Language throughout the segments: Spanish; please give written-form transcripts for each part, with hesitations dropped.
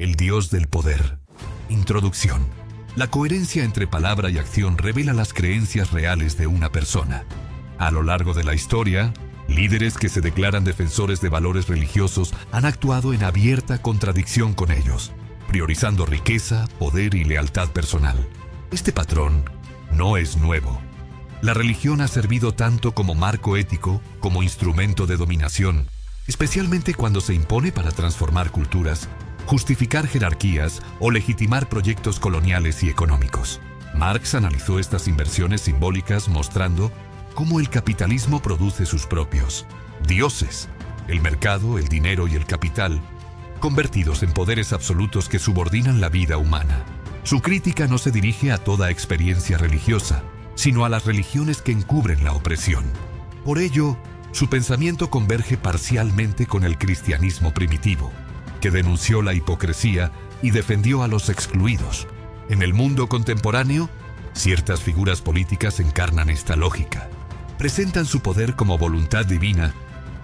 El dios del poder. Introducción. La coherencia entre palabra y acción revela las creencias reales de una persona. A lo largo de la historia, líderes que se declaran defensores de valores religiosos han actuado en abierta contradicción con ellos, priorizando riqueza, poder y lealtad personal. Este patrón no es nuevo. La religión ha servido tanto como marco ético como instrumento de dominación, especialmente cuando se impone para transformar culturas, justificar jerarquías o legitimar proyectos coloniales y económicos. Marx analizó estas inversiones simbólicas mostrando cómo el capitalismo produce sus propios dioses, el mercado, el dinero y el capital, convertidos en poderes absolutos que subordinan la vida humana. Su crítica no se dirige a toda experiencia religiosa, sino a las religiones que encubren la opresión. Por ello, su pensamiento converge parcialmente con el cristianismo primitivo, que denunció la hipocresía y defendió a los excluidos. En el mundo contemporáneo, ciertas figuras políticas encarnan esta lógica. Presentan su poder como voluntad divina,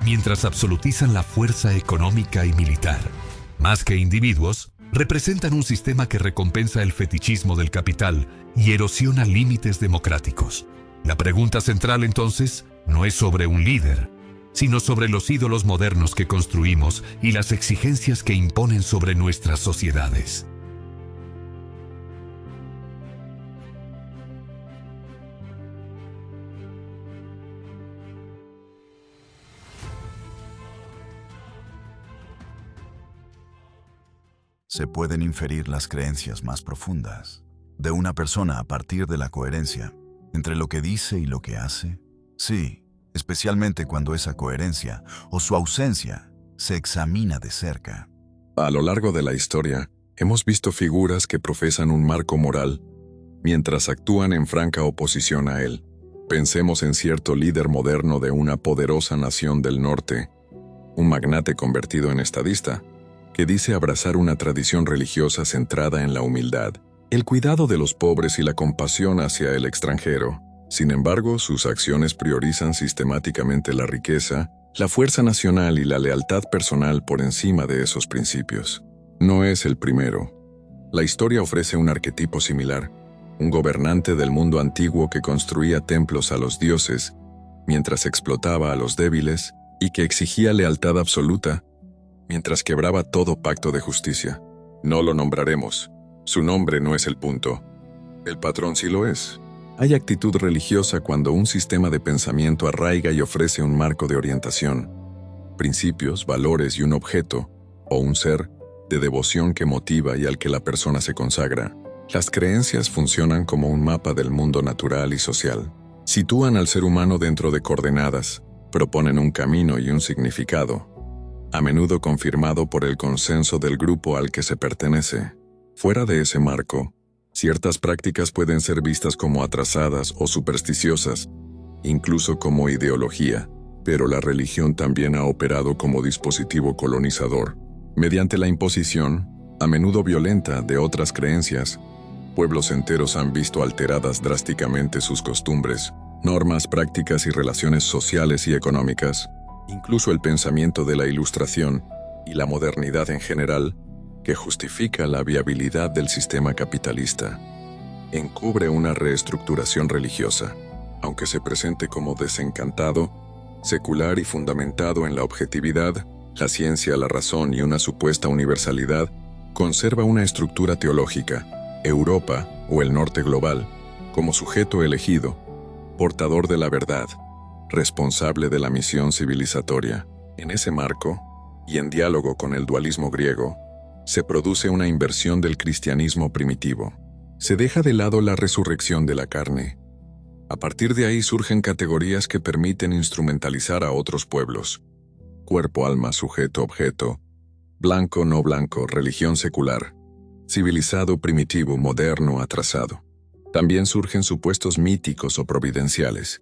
mientras absolutizan la fuerza económica y militar. Más que individuos, representan un sistema que recompensa el fetichismo del capital y erosiona límites democráticos. La pregunta central, entonces, no es sobre un líder, sino sobre los ídolos modernos que construimos y las exigencias que imponen sobre nuestras sociedades. Se pueden inferir las creencias más profundas de una persona a partir de la coherencia entre lo que dice y lo que hace. Sí, especialmente cuando esa coherencia o su ausencia se examina de cerca. A lo largo de la historia, hemos visto figuras que profesan un marco moral mientras actúan en franca oposición a él. Pensemos en cierto líder moderno de una poderosa nación del norte, un magnate convertido en estadista, que dice abrazar una tradición religiosa centrada en la humildad, el cuidado de los pobres y la compasión hacia el extranjero. Sin embargo, sus acciones priorizan sistemáticamente la riqueza, la fuerza nacional y la lealtad personal por encima de esos principios. No es el primero. La historia ofrece un arquetipo similar, un gobernante del mundo antiguo que construía templos a los dioses, mientras explotaba a los débiles, y que exigía lealtad absoluta, mientras quebraba todo pacto de justicia. No lo nombraremos. Su nombre no es el punto. El patrón sí lo es. Hay actitud religiosa cuando un sistema de pensamiento arraiga y ofrece un marco de orientación, principios, valores y un objeto, o un ser, de devoción que motiva y al que la persona se consagra. Las creencias funcionan como un mapa del mundo natural y social. Sitúan al ser humano dentro de coordenadas, proponen un camino y un significado, a menudo confirmado por el consenso del grupo al que se pertenece. Fuera de ese marco, ciertas prácticas pueden ser vistas como atrasadas o supersticiosas, incluso como ideología, pero la religión también ha operado como dispositivo colonizador. Mediante la imposición, a menudo violenta, de otras creencias, pueblos enteros han visto alteradas drásticamente sus costumbres, normas, prácticas y relaciones sociales y económicas. Incluso el pensamiento de la Ilustración y la modernidad en general, que justifica la viabilidad del sistema capitalista, encubre una reestructuración religiosa, aunque se presente como desencantado, secular y fundamentado en la objetividad, la ciencia, la razón y una supuesta universalidad, conserva una estructura teológica, Europa o el norte global, como sujeto elegido, portador de la verdad, responsable de la misión civilizatoria. En ese marco, y en diálogo con el dualismo griego, se produce una inversión del cristianismo primitivo. Se deja de lado la resurrección de la carne. A partir de ahí surgen categorías que permiten instrumentalizar a otros pueblos: cuerpo, alma, sujeto, objeto, blanco, no blanco, religión secular, civilizado, primitivo, moderno, atrasado. También surgen supuestos míticos o providenciales.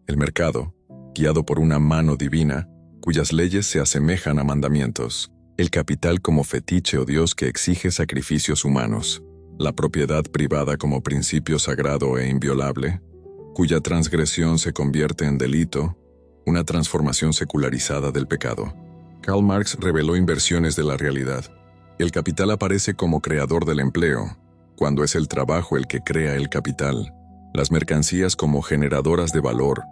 El mercado, guiado por una mano divina, cuyas leyes se asemejan a mandamientos. El capital como fetiche o dios que exige sacrificios humanos. La propiedad privada como principio sagrado e inviolable, cuya transgresión se convierte en delito, una transformación secularizada del pecado. Karl Marx reveló inversiones de la realidad. El capital aparece como creador del empleo, cuando es el trabajo el que crea el capital. Las mercancías como generadoras de valor,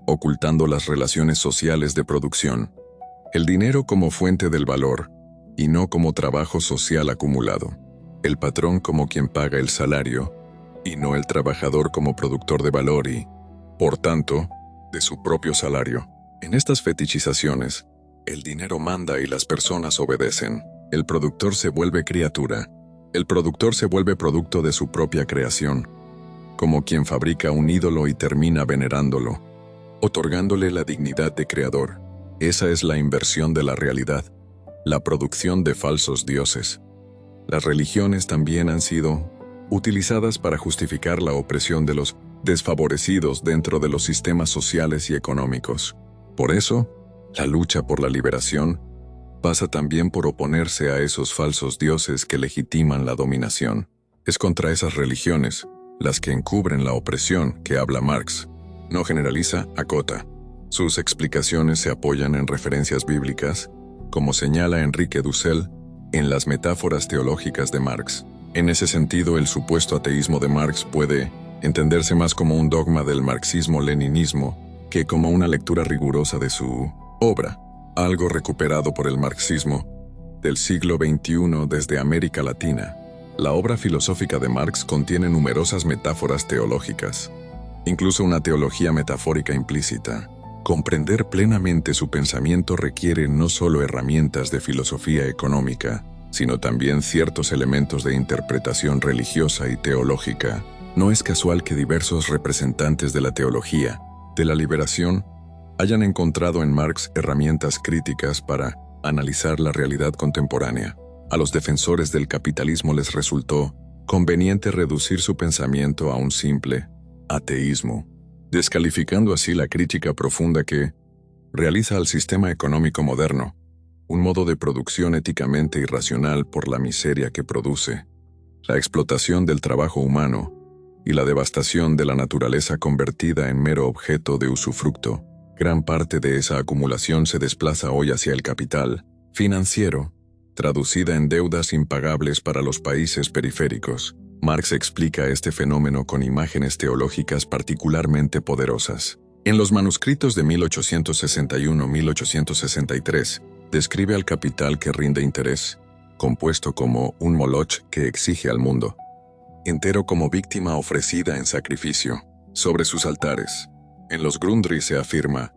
ocultando las relaciones sociales de producción. El dinero como fuente del valor, y no como trabajo social acumulado. El patrón como quien paga el salario, y no el trabajador como productor de valor y, por tanto, de su propio salario. En estas fetichizaciones, el dinero manda y las personas obedecen. El productor se vuelve criatura. El productor se vuelve producto de su propia creación, como quien fabrica un ídolo y termina venerándolo, otorgándole la dignidad de creador. Esa es la inversión de la realidad, la producción de falsos dioses. Las religiones también han sido utilizadas para justificar la opresión de los desfavorecidos dentro de los sistemas sociales y económicos. Por eso, la lucha por la liberación pasa también por oponerse a esos falsos dioses que legitiman la dominación. Es contra esas religiones, las que encubren la opresión, que habla Marx. No generaliza, acota. Sus explicaciones se apoyan en referencias bíblicas, como señala Enrique Dussel, en las metáforas teológicas de Marx. En ese sentido, el supuesto ateísmo de Marx puede entenderse más como un dogma del marxismo-leninismo que como una lectura rigurosa de su obra, algo recuperado por el marxismo del siglo XXI desde América Latina. La obra filosófica de Marx contiene numerosas metáforas teológicas, incluso una teología metafórica implícita. Comprender plenamente su pensamiento requiere no solo herramientas de filosofía económica, sino también ciertos elementos de interpretación religiosa y teológica. No es casual que diversos representantes de la teología de la liberación hayan encontrado en Marx herramientas críticas para analizar la realidad contemporánea. A los defensores del capitalismo les resultó conveniente reducir su pensamiento a un simple ateísmo, descalificando así la crítica profunda que realiza al sistema económico moderno, un modo de producción éticamente irracional por la miseria que produce, la explotación del trabajo humano y la devastación de la naturaleza convertida en mero objeto de usufructo. Gran parte de esa acumulación se desplaza hoy hacia el capital financiero, traducida en deudas impagables para los países periféricos. Marx explica este fenómeno con imágenes teológicas particularmente poderosas. En los manuscritos de 1861-1863, describe al capital que rinde interés, compuesto como un moloch que exige al mundo entero como víctima ofrecida en sacrificio sobre sus altares. En los Grundrisse se afirma,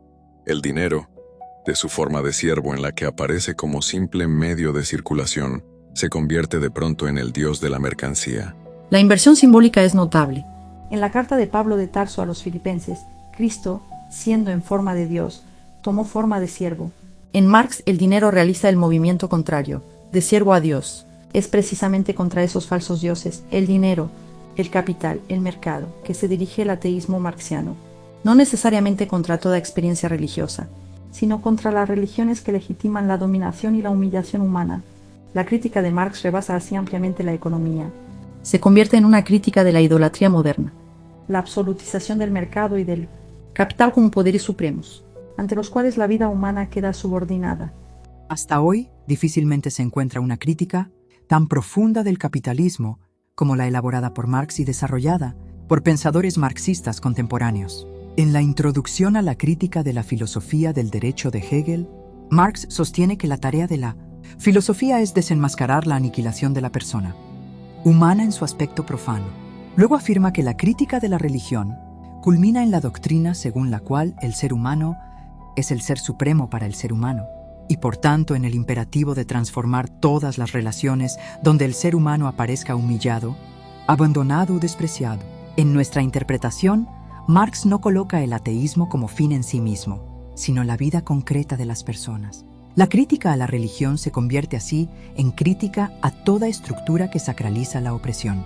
el dinero, de su forma de siervo en la que aparece como simple medio de circulación, se convierte de pronto en el dios de la mercancía. La inversión simbólica es notable. En la carta de Pablo de Tarso a los filipenses, Cristo, siendo en forma de Dios, tomó forma de siervo. En Marx, el dinero realiza el movimiento contrario, de siervo a Dios. Es precisamente contra esos falsos dioses, el dinero, el capital, el mercado, que se dirige el ateísmo marxiano. No necesariamente contra toda experiencia religiosa, sino contra las religiones que legitiman la dominación y la humillación humana. La crítica de Marx rebasa así ampliamente la economía. Se convierte en una crítica de la idolatría moderna. La absolutización del mercado y del capital como poderes supremos, ante los cuales la vida humana queda subordinada. Hasta hoy, difícilmente se encuentra una crítica tan profunda del capitalismo como la elaborada por Marx y desarrollada por pensadores marxistas contemporáneos. En la introducción a la crítica de la filosofía del derecho de Hegel, Marx sostiene que la tarea de la filosofía es desenmascarar la aniquilación de la persona, humana en su aspecto profano. Luego afirma que la crítica de la religión culmina en la doctrina según la cual el ser humano es el ser supremo para el ser humano, y por tanto en el imperativo de transformar todas las relaciones donde el ser humano aparezca humillado, abandonado o despreciado. En nuestra interpretación, Marx no coloca el ateísmo como fin en sí mismo, sino la vida concreta de las personas. La crítica a la religión se convierte así en crítica a toda estructura que sacraliza la opresión.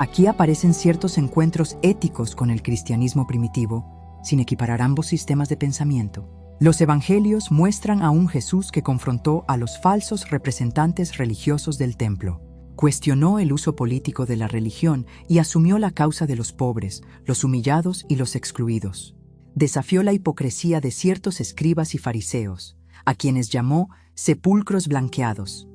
Aquí aparecen ciertos encuentros éticos con el cristianismo primitivo, sin equiparar ambos sistemas de pensamiento. Los evangelios muestran a un Jesús que confrontó a los falsos representantes religiosos del templo, cuestionó el uso político de la religión y asumió la causa de los pobres, los humillados y los excluidos. Desafió la hipocresía de ciertos escribas y fariseos, a quienes llamó sepulcros blanqueados.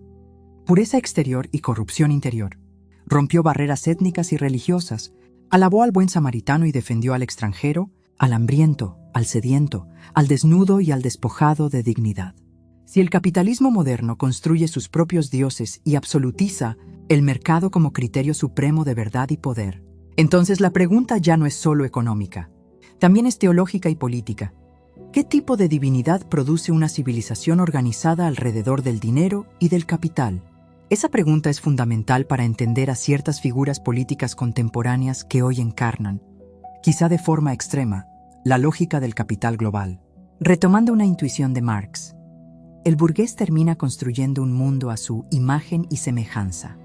pureza exterior y corrupción interior. Rompió barreras étnicas y religiosas, alabó al buen samaritano y defendió al extranjero, al hambriento, al sediento, al desnudo y al despojado de dignidad. Si el capitalismo moderno construye sus propios dioses y absolutiza el mercado como criterio supremo de verdad y poder, entonces la pregunta ya no es solo económica, también es teológica y política. ¿Qué tipo de divinidad produce una civilización organizada alrededor del dinero y del capital? Esa pregunta es fundamental para entender a ciertas figuras políticas contemporáneas que hoy encarnan, quizá de forma extrema, la lógica del capital global. Retomando una intuición de Marx, el burgués termina construyendo un mundo a su imagen y semejanza.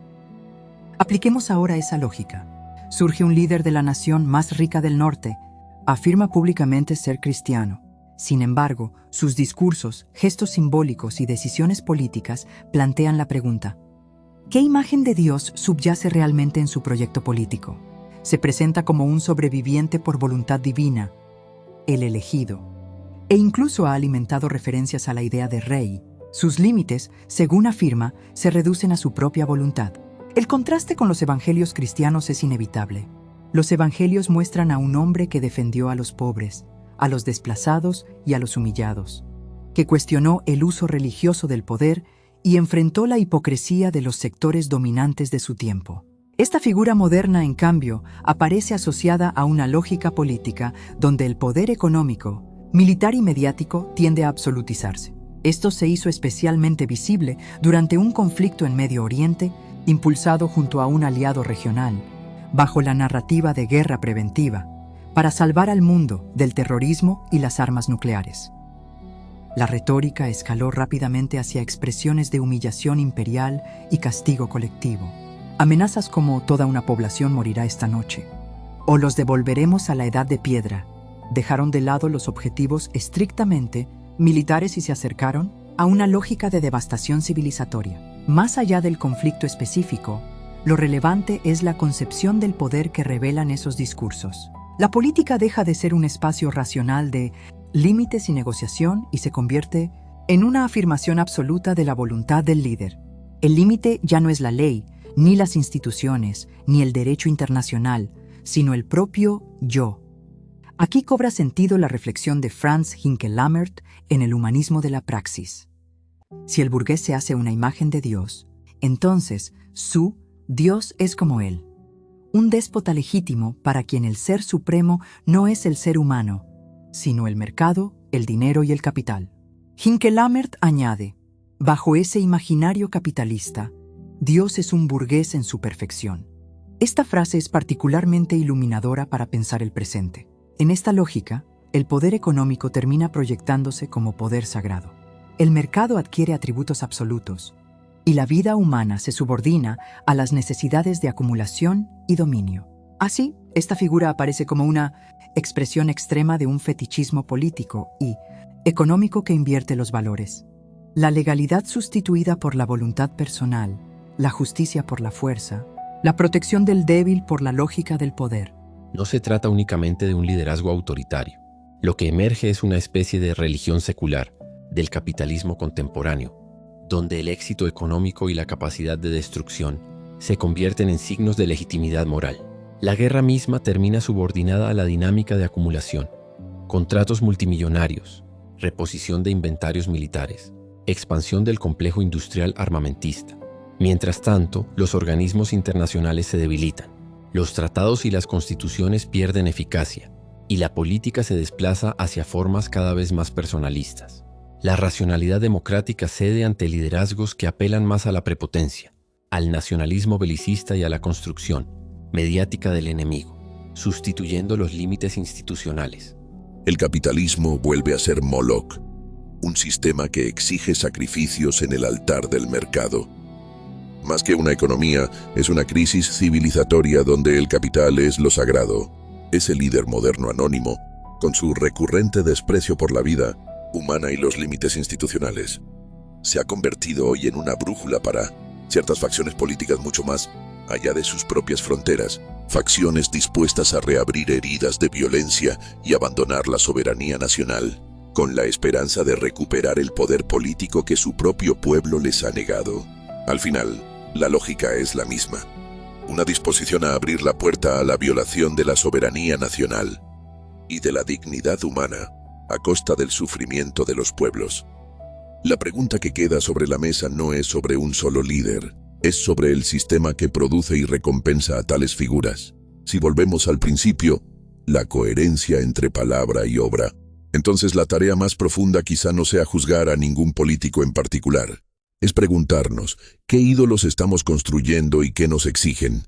Apliquemos ahora esa lógica. Surge un líder de la nación más rica del norte, afirma públicamente ser cristiano. Sin embargo, sus discursos, gestos simbólicos y decisiones políticas plantean la pregunta: ¿qué imagen de Dios subyace realmente en su proyecto político? Se presenta como un sobreviviente por voluntad divina, el elegido, e incluso ha alimentado referencias a la idea de rey. Sus límites, según afirma, se reducen a su propia voluntad. El contraste con los evangelios cristianos es inevitable. Los evangelios muestran a un hombre que defendió a los pobres, a los desplazados y a los humillados, que cuestionó el uso religioso del poder y enfrentó la hipocresía de los sectores dominantes de su tiempo. Esta figura moderna, en cambio, aparece asociada a una lógica política donde el poder económico, militar y mediático tiende a absolutizarse. Esto se hizo especialmente visible durante un conflicto en Medio Oriente, impulsado junto a un aliado regional, bajo la narrativa de guerra preventiva, para salvar al mundo del terrorismo y las armas nucleares. La retórica escaló rápidamente hacia expresiones de humillación imperial y castigo colectivo. Amenazas como "toda una población morirá esta noche" o "los devolveremos a la edad de piedra" dejaron de lado los objetivos estrictamente militares y se acercaron a una lógica de devastación civilizatoria. Más allá del conflicto específico, lo relevante es la concepción del poder que revelan esos discursos. La política deja de ser un espacio racional de límites y negociación y se convierte en una afirmación absoluta de la voluntad del líder. El límite ya no es la ley, ni las instituciones, ni el derecho internacional, sino el propio yo. Aquí cobra sentido la reflexión de Franz Hinckel-Lammert en El humanismo de la praxis. Si el burgués se hace una imagen de Dios, entonces su Dios es como él, un déspota legítimo para quien el ser supremo no es el ser humano, sino el mercado, el dinero y el capital. Hinckel-Lammert añade: bajo ese imaginario capitalista, Dios es un burgués en su perfección. Esta frase es particularmente iluminadora para pensar el presente. En esta lógica, el poder económico termina proyectándose como poder sagrado. El mercado adquiere atributos absolutos, y la vida humana se subordina a las necesidades de acumulación y dominio. Así, esta figura aparece como una expresión extrema de un fetichismo político y económico que invierte los valores. La legalidad sustituida por la voluntad personal, la justicia por la fuerza, la protección del débil por la lógica del poder. No se trata únicamente de un liderazgo autoritario. Lo que emerge es una especie de religión secular del capitalismo contemporáneo, donde el éxito económico y la capacidad de destrucción se convierten en signos de legitimidad moral. La guerra misma termina subordinada a la dinámica de acumulación, contratos multimillonarios, reposición de inventarios militares, expansión del complejo industrial armamentista. Mientras tanto, los organismos internacionales se debilitan, los tratados y las constituciones pierden eficacia, y la política se desplaza hacia formas cada vez más personalistas. La racionalidad democrática cede ante liderazgos que apelan más a la prepotencia, al nacionalismo belicista y a la construcción mediática del enemigo, sustituyendo los límites institucionales. El capitalismo vuelve a ser Moloch, un sistema que exige sacrificios en el altar del mercado. Más que una economía, es una crisis civilizatoria donde el capital es lo sagrado. Es el líder moderno anónimo, con su recurrente desprecio por la vida humana y los límites institucionales. Se ha convertido hoy en una brújula para ciertas facciones políticas mucho más allá de sus propias fronteras, facciones dispuestas a reabrir heridas de violencia y abandonar la soberanía nacional, con la esperanza de recuperar el poder político que su propio pueblo les ha negado. Al final, la lógica es la misma. Una disposición a abrir la puerta a la violación de la soberanía nacional y de la dignidad humana a costa del sufrimiento de los pueblos. La pregunta que queda sobre la mesa no es sobre un solo líder, es sobre el sistema que produce y recompensa a tales figuras. Si volvemos al principio, la coherencia entre palabra y obra, entonces la tarea más profunda quizá no sea juzgar a ningún político en particular. Es preguntarnos, ¿qué ídolos estamos construyendo y qué nos exigen?